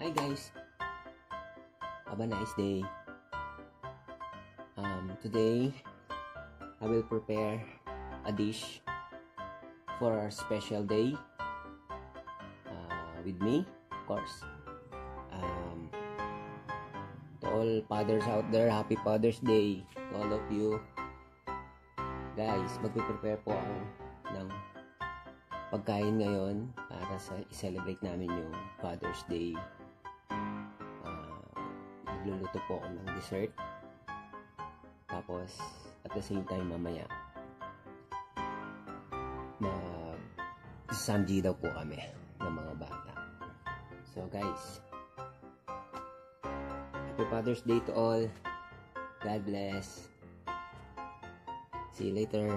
Hi guys, have a nice day. Today I will prepare a dish for our special day with me, of course. To all fathers out there, happy Father's Day to all of you. Guys, magpe-prepare po ako ng pagkain ngayon para sa i-celebrate namin yung Father's Day. Nagluluto po ako ng dessert. Tapos, at the same time, mamaya mag-samgy daw po kami ng mga bata. So guys, happy Father's Day to all. God bless. See you later.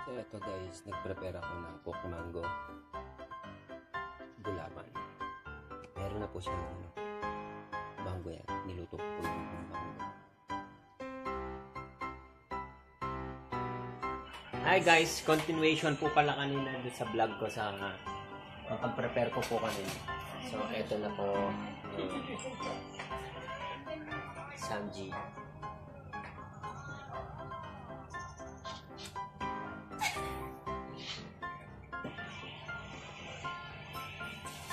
So ito guys, nag-prepare ako ng cook mango gulaman. Meron na po siyang mango yan. Niluto po yung mango. Hi guys, continuation po pala kanina doon sa vlog ko sa pag-prepare ko po kanina. So ito na po samgy.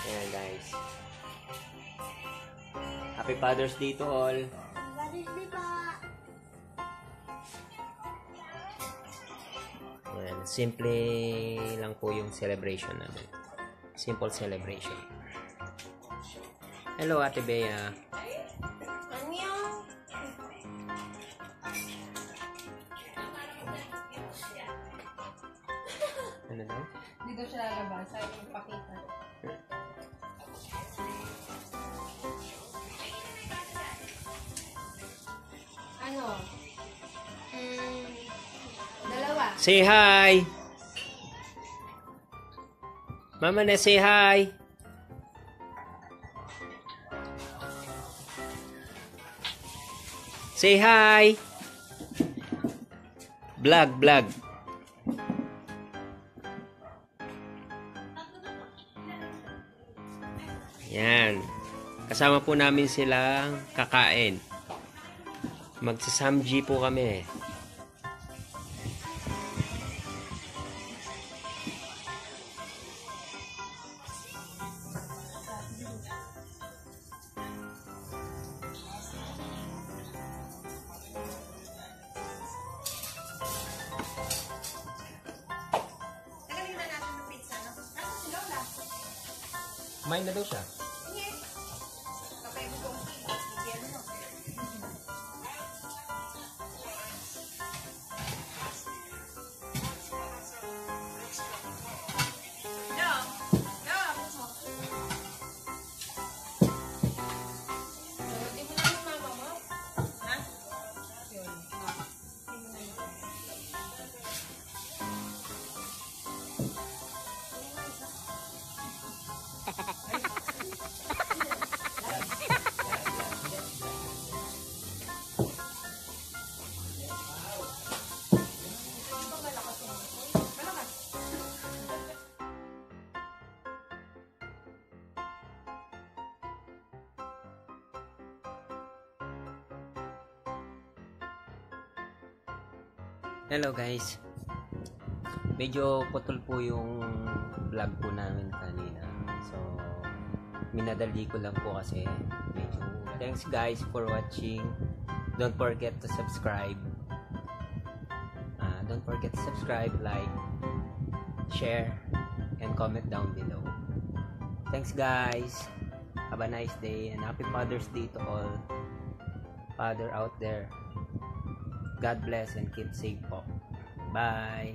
Ayan guys. Happy Father's Day to all. Father's Day po. Ayan, simple lang po yung celebration namin. Simple celebration. Hello Ate Bea. Annyeong. Ano daw? Dito siya lalabas. Ay, pakita. Ano? Dalawa. Say hi! Mama na say hi! Say hi! Vlog. Yan. Kasama po namin silang kakain. Magsasamgy po kami. Tagalin na natin ng pizza, no? Nasaan si Lola? Kumain na daw siya. Yes. Kapay mo kong bigyan mo. No. Hindi mo na yung mama mo? Ha? Yun. Hindi mo na yung Hello guys. Medyo putol po yung vlog po namin kanina. So, minadali ko lang po kasi medyo. Thanks guys for watching. Don't forget to subscribe. Don't forget to subscribe, like, share, and comment. comment down below. Thanks guys. Have a nice day and happy Father's Day to all father out there. God bless and keep safe po. Bye.